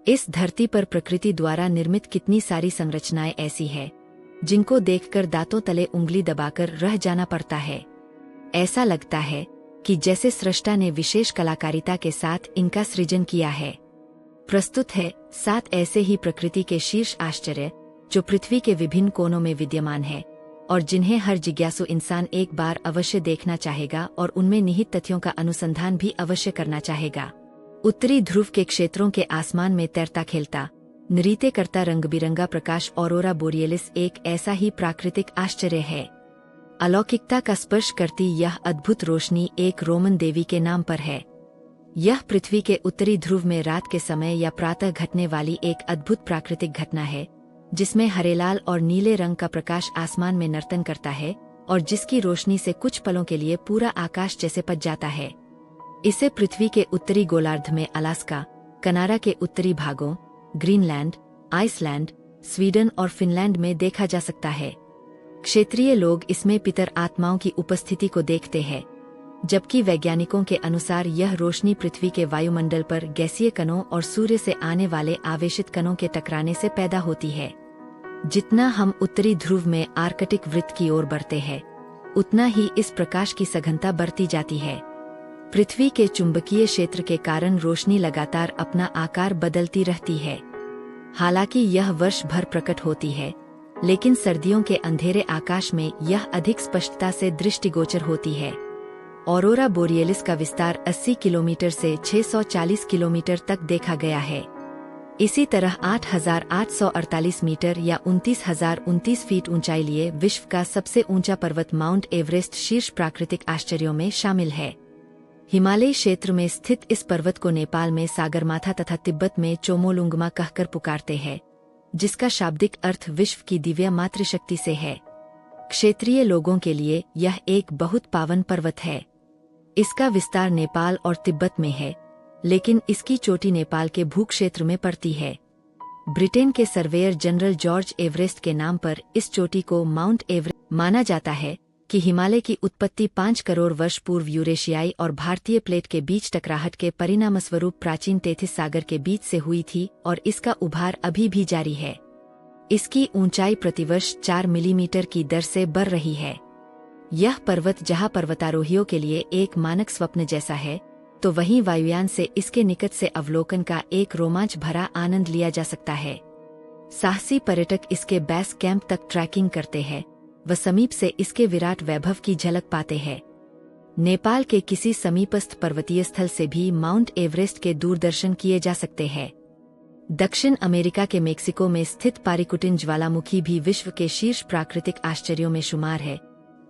इस धरती पर प्रकृति द्वारा निर्मित कितनी सारी संरचनाएं ऐसी है जिनको देखकर दांतों तले उंगली दबाकर रह जाना पड़ता है। ऐसा लगता है कि जैसे सृष्टा ने विशेष कलाकारिता के साथ इनका सृजन किया है। प्रस्तुत है 7 ऐसे ही प्रकृति के शीर्ष आश्चर्य जो पृथ्वी के विभिन्न कोनों में विद्यमान है और जिन्हें हर जिज्ञासु इंसान एक बार अवश्य देखना चाहेगा और उनमें निहित तथ्यों का अनुसंधान भी अवश्य करना चाहेगा। उत्तरी ध्रुव के क्षेत्रों के आसमान में तैरता खेलता नृत्य करता रंग-बिरंगा प्रकाश ऑरोरा बोरियलिस एक ऐसा ही प्राकृतिक आश्चर्य है। अलौकिकता का स्पर्श करती यह अद्भुत रोशनी एक रोमन देवी के नाम पर है। यह पृथ्वी के उत्तरी ध्रुव में रात के समय या प्रातः घटने वाली एक अद्भुत प्राकृतिक घटना है जिसमें हरेलाल और नीले रंग का प्रकाश आसमान में नर्तन करता है और जिसकी रोशनी से कुछ पलों के लिए पूरा आकाश जैसे पच जाता है। इसे पृथ्वी के उत्तरी गोलार्ध में अलास्का, कनाडा के उत्तरी भागों, ग्रीनलैंड, आइसलैंड, स्वीडन और फिनलैंड में देखा जा सकता है। क्षेत्रीय लोग इसमें पितर आत्माओं की उपस्थिति को देखते हैं, जबकि वैज्ञानिकों के अनुसार यह रोशनी पृथ्वी के वायुमंडल पर गैसीय कणों और सूर्य से आने वाले आवेशित कणों के टकराने से पैदा होती है। जितना हम उत्तरी ध्रुव में आर्कटिक वृत्त की ओर बढ़ते हैं, उतना ही इस प्रकाश की सघनता बढ़ती जाती है। पृथ्वी के चुंबकीय क्षेत्र के कारण रोशनी लगातार अपना आकार बदलती रहती है। हालांकि यह वर्ष भर प्रकट होती है, लेकिन सर्दियों के अंधेरे आकाश में यह अधिक स्पष्टता से दृष्टिगोचर होती है। ऑरोरा बोरियलिस का विस्तार 80 किलोमीटर से 640 किलोमीटर तक देखा गया है। इसी तरह 8,848 मीटर या 29,029 फीट ऊंचाई लिए विश्व का सबसे ऊंचा पर्वत माउंट एवरेस्ट शीर्ष प्राकृतिक आश्चर्यों में शामिल है। हिमालयी क्षेत्र में स्थित इस पर्वत को नेपाल में सागरमाथा तथा तिब्बत में चोमोलुंगमा कहकर पुकारते हैं, जिसका शाब्दिक अर्थ विश्व की दिव्य मातृशक्ति से है। क्षेत्रीय लोगों के लिए यह एक बहुत पावन पर्वत है। इसका विस्तार नेपाल और तिब्बत में है, लेकिन इसकी चोटी नेपाल के भूक्षेत्र में पड़ती है। ब्रिटेन के सर्वेयर जनरल जॉर्ज एवरेस्ट के नाम पर इस चोटी को माउंट एवरेस्ट माना जाता है कि हिमालय की उत्पत्ति 5 करोड़ वर्ष पूर्व यूरेशियाई और भारतीय प्लेट के बीच टकराहट के परिणामस्वरूप प्राचीन टेथिस सागर के बीच से हुई थी और इसका उभार अभी भी जारी है। इसकी ऊंचाई प्रतिवर्ष 4 मिलीमीटर की दर से बढ़ रही है। यह पर्वत जहां पर्वतारोहियों के लिए एक मानक स्वप्न जैसा है, तो वहीं वायुयान से इसके निकट से अवलोकन का एक रोमांच भरा आनंद लिया जा सकता है। साहसी पर्यटक इसके बेस कैंप तक ट्रैकिंग करते हैं व समीप से इसके विराट वैभव की झलक पाते हैं। नेपाल के किसी समीपस्थ पर्वतीय स्थल से भी माउंट एवरेस्ट के दूरदर्शन किए जा सकते हैं। दक्षिण अमेरिका के मेक्सिको में स्थित पारिकुटिन ज्वालामुखी भी विश्व के शीर्ष प्राकृतिक आश्चर्यों में शुमार है,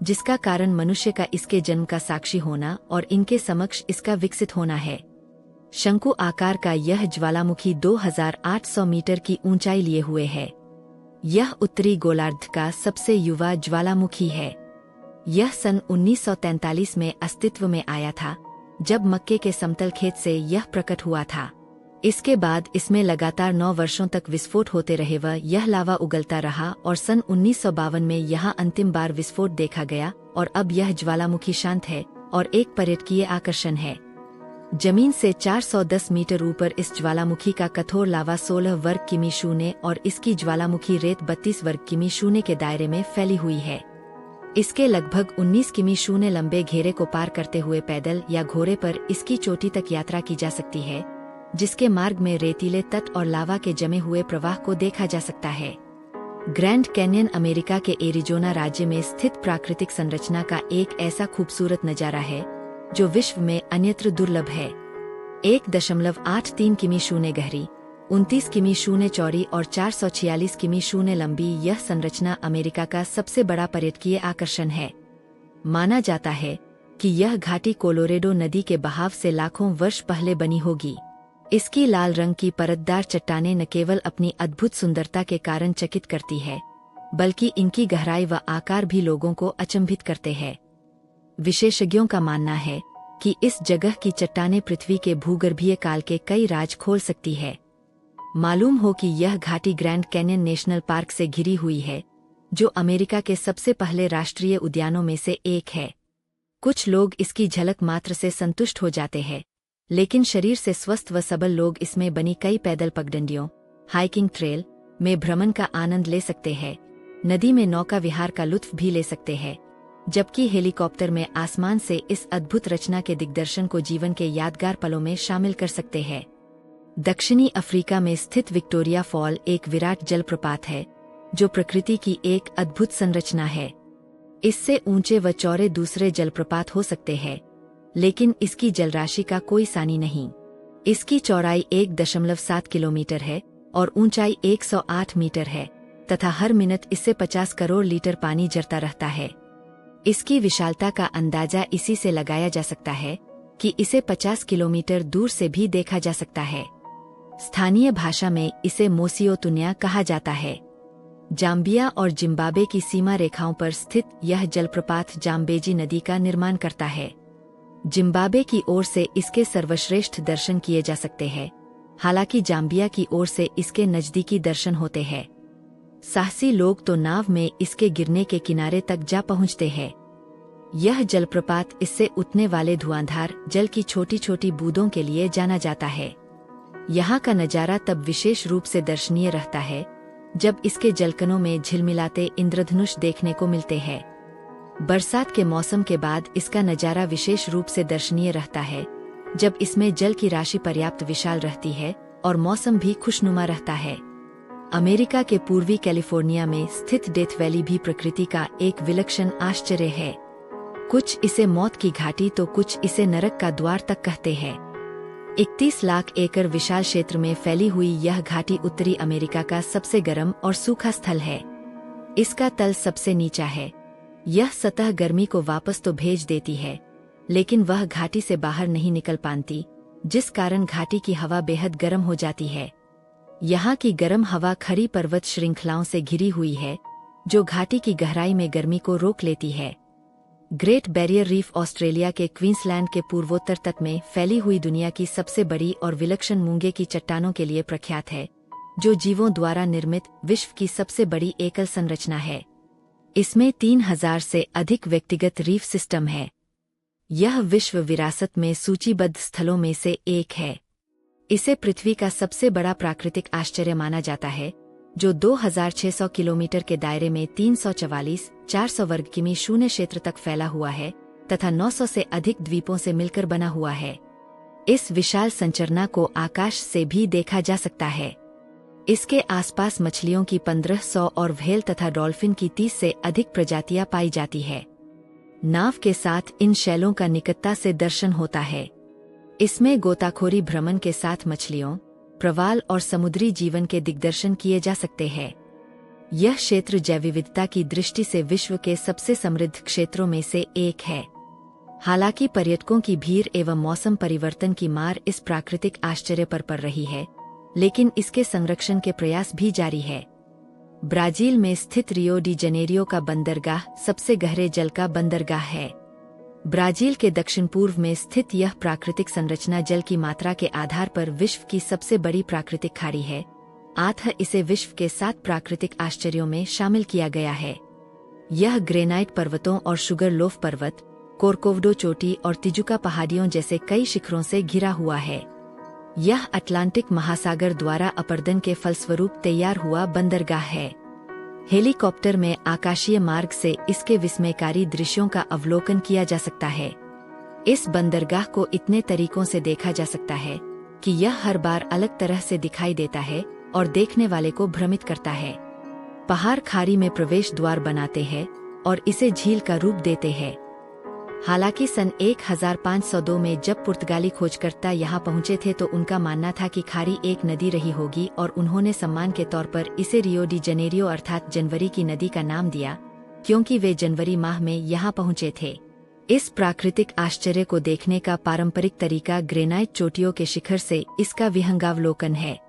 जिसका कारण मनुष्य का इसके जन्म का साक्षी होना और इनके समक्ष इसका विकसित होना है। शंकु आकार का यह ज्वालामुखी 2,800 मीटर की ऊंचाई लिए हुए है। यह उत्तरी गोलार्ध का सबसे युवा ज्वालामुखी है। यह सन 1943 में अस्तित्व में आया था, जब मक्के के समतल खेत से यह प्रकट हुआ था। इसके बाद इसमें लगातार 9 वर्षों तक विस्फोट होते रहे व यह लावा उगलता रहा और सन 1952 में यहाँ अंतिम बार विस्फोट देखा गया और अब यह ज्वालामुखी शांत है और एक पर्यटकीय आकर्षण है। जमीन से 410 मीटर ऊपर इस ज्वालामुखी का कठोर लावा 16 वर्ग किमी शून्य और इसकी ज्वालामुखी रेत 32 वर्ग किमी शून्य के दायरे में फैली हुई है। इसके लगभग 19 किमी शून्य लंबे घेरे को पार करते हुए पैदल या घोड़े पर इसकी चोटी तक यात्रा की जा सकती है, जिसके मार्ग में रेतीले तट और लावा के जमे हुए प्रवाह को देखा जा सकता है। ग्रैंड कैन्यन अमेरिका के एरिजोना राज्य में स्थित प्राकृतिक संरचना का एक ऐसा खूबसूरत नजारा है जो विश्व में अन्यत्र दुर्लभ है। 1.83 किमी शून्य गहरी, 29 किमी शून्य चौड़ी और 446 किमी शून्य लंबी यह संरचना अमेरिका का सबसे बड़ा पर्यटकीय आकर्षण है। माना जाता है कि यह घाटी कोलोरेडो नदी के बहाव से लाखों वर्ष पहले बनी होगी। इसकी लाल रंग की परतदार चट्टानें न केवल अपनी अद्भुत सुंदरता के कारण चकित करती है, बल्कि इनकी गहराई व आकार भी लोगों को अचंभित करते हैं। विशेषज्ञों का मानना है कि इस जगह की चट्टानें पृथ्वी के भूगर्भीय काल के कई राज खोल सकती है। मालूम हो कि यह घाटी ग्रैंड कैन्यन नेशनल पार्क से घिरी हुई है, जो अमेरिका के सबसे पहले राष्ट्रीय उद्यानों में से एक है। कुछ लोग इसकी झलक मात्र से संतुष्ट हो जाते हैं, लेकिन शरीर से स्वस्थ व सबल लोग इसमें बनी कई पैदल पगडंडियों, हाइकिंग ट्रेल में भ्रमण का आनंद ले सकते हैं। नदी में नौका विहार का लुत्फ भी ले सकते हैं, जबकि हेलीकॉप्टर में आसमान से इस अद्भुत रचना के दिग्दर्शन को जीवन के यादगार पलों में शामिल कर सकते हैं। दक्षिणी अफ्रीका में स्थित विक्टोरिया फॉल एक विराट जलप्रपात है, जो प्रकृति की एक अद्भुत संरचना है। इससे ऊंचे व चौड़े दूसरे जलप्रपात हो सकते हैं, लेकिन इसकी जलराशि का कोई सानी नहीं। इसकी चौड़ाई 1.7 किलोमीटर है और ऊंचाई 108 मीटर है तथा हर मिनट इससे 50 करोड़ लीटर पानी झरता रहता है। इसकी विशालता का अंदाजा इसी से लगाया जा सकता है कि इसे 50 किलोमीटर दूर से भी देखा जा सकता है। स्थानीय भाषा में इसे मोसिओतुन्या कहा जाता है। जाम्बिया और जिम्बाब्वे की सीमा रेखाओं पर स्थित यह जलप्रपात जाम्बेजी नदी का निर्माण करता है। जिम्बाब्वे की ओर से इसके सर्वश्रेष्ठ दर्शन किए जा सकते हैं, हालांकि जाम्बिया की ओर से इसके नजदीकी दर्शन होते हैं। साहसी लोग तो नाव में इसके गिरने के किनारे तक जा पहुंचते हैं। यह जलप्रपात इससे उठने वाले धुआंधार जल की छोटी छोटी बूंदों के लिए जाना जाता है। यहाँ का नजारा तब विशेष रूप से दर्शनीय रहता है जब इसके जलकणों में झिलमिलाते इंद्रधनुष देखने को मिलते हैं। बरसात के मौसम के बाद इसका नजारा विशेष रूप से दर्शनीय रहता है, जब इसमें जल की राशि पर्याप्त विशाल रहती है और मौसम भी खुशनुमा रहता है। अमेरिका के पूर्वी कैलिफोर्निया में स्थित डेथ वैली भी प्रकृति का एक विलक्षण आश्चर्य है। कुछ इसे मौत की घाटी तो कुछ इसे नरक का द्वार तक कहते हैं। 31 लाख एकड़ विशाल क्षेत्र में फैली हुई यह घाटी उत्तरी अमेरिका का सबसे गर्म और सूखा स्थल है। इसका तल सबसे नीचा है। यह सतह गर्मी को वापस तो भेज देती है, लेकिन वह घाटी से बाहर नहीं निकल पाती, जिस कारण घाटी की हवा बेहद गर्म हो जाती है। यहाँ की गर्म हवा खड़ी पर्वत श्रृंखलाओं से घिरी हुई है, जो घाटी की गहराई में गर्मी को रोक लेती है। ग्रेट बैरियर रीफ ऑस्ट्रेलिया के क्वींसलैंड के पूर्वोत्तर तट में फैली हुई दुनिया की सबसे बड़ी और विलक्षण मूंगे की चट्टानों के लिए प्रख्यात है, जो जीवों द्वारा निर्मित विश्व की सबसे बड़ी एकल संरचना है। इसमें 3000 से अधिक व्यक्तिगत रीफ सिस्टम है। यह विश्व विरासत में सूचीबद्ध स्थलों में से एक है। इसे पृथ्वी का सबसे बड़ा प्राकृतिक आश्चर्य माना जाता है, जो 2600 किलोमीटर के दायरे में 344,400 वर्ग किमी शून्य क्षेत्र तक फैला हुआ है तथा 900 से अधिक द्वीपों से मिलकर बना हुआ है। इस विशाल संरचना को आकाश से भी देखा जा सकता है। इसके आसपास मछलियों की 1500 और व्हेल तथा डॉल्फिन की 30 से अधिक प्रजातियां पाई जाती है। नाव के साथ इन शैलों का निकटता से दर्शन होता है। इसमें गोताखोरी भ्रमण के साथ मछलियों, प्रवाल और समुद्री जीवन के दिग्दर्शन किए जा सकते हैं। यह क्षेत्र जैव विविधता की दृष्टि से विश्व के सबसे समृद्ध क्षेत्रों में से एक है। हालांकि पर्यटकों की भीड़ एवं मौसम परिवर्तन की मार इस प्राकृतिक आश्चर्य पर पड़ रही है, लेकिन इसके संरक्षण के प्रयास भी जारी है। ब्राजील में स्थित रियो डी जनेरियो का बंदरगाह सबसे गहरे जल का बंदरगाह है। ब्राजील के दक्षिण पूर्व में स्थित यह प्राकृतिक संरचना जल की मात्रा के आधार पर विश्व की सबसे बड़ी प्राकृतिक खाड़ी है, अतः इसे विश्व के 7 प्राकृतिक आश्चर्यों में शामिल किया गया है। यह ग्रेनाइट पर्वतों और शुगर लोफ पर्वत, कोरकोवडो चोटी और तिजुका पहाड़ियों जैसे कई शिखरों से घिरा हुआ है। यह अटलांटिक महासागर द्वारा अपर्दन के फलस्वरूप तैयार हुआ बंदरगाह है। हेलीकॉप्टर में आकाशीय मार्ग से इसके विस्मयकारी दृश्यों का अवलोकन किया जा सकता है। इस बंदरगाह को इतने तरीकों से देखा जा सकता है कि यह हर बार अलग तरह से दिखाई देता है और देखने वाले को भ्रमित करता है। पहाड़ खाड़ी में प्रवेश द्वार बनाते हैं और इसे झील का रूप देते हैं। हालांकि सन 1502 में जब पुर्तगाली खोजकर्ता यहाँ पहुँचे थे तो उनका मानना था कि खाड़ी एक नदी रही होगी और उन्होंने सम्मान के तौर पर इसे रियो डी जनेरियो अर्थात जनवरी की नदी का नाम दिया, क्योंकि वे जनवरी माह में यहाँ पहुँचे थे। इस प्राकृतिक आश्चर्य को देखने का पारंपरिक तरीका ग्रेनाइट चोटियों के शिखर से इसका विहंगावलोकन है।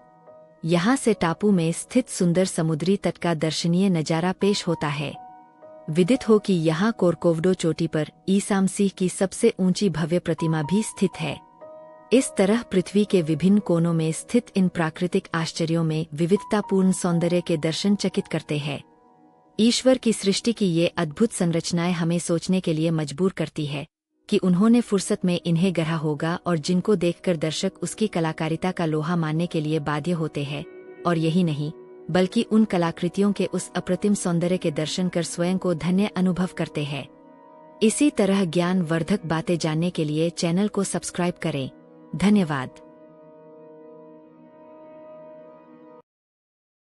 यहाँ से टापू में स्थित सुंदर समुद्री तट का दर्शनीय नजारा पेश होता है। विदित हो कि यहाँ कोरकोवडो चोटी पर ईसा मसीह की सबसे ऊंची भव्य प्रतिमा भी स्थित है। इस तरह पृथ्वी के विभिन्न कोनों में स्थित इन प्राकृतिक आश्चर्यों में विविधतापूर्ण सौंदर्य के दर्शन चकित करते हैं। ईश्वर की सृष्टि की ये अद्भुत संरचनाएं हमें सोचने के लिए मजबूर करती है कि उन्होंने फुर्सत में इन्हें गढ़ा होगा और जिनको देखकर दर्शक उसकी कलाकारिता का लोहा मानने के लिए बाध्य होते हैं। और यही नहीं, बल्कि उन कलाकृतियों के उस अप्रतिम सौंदर्य के दर्शन कर स्वयं को धन्य अनुभव करते हैं। इसी तरह ज्ञान वर्धक बातें जानने के लिए चैनल को सब्सक्राइब करें। धन्यवाद।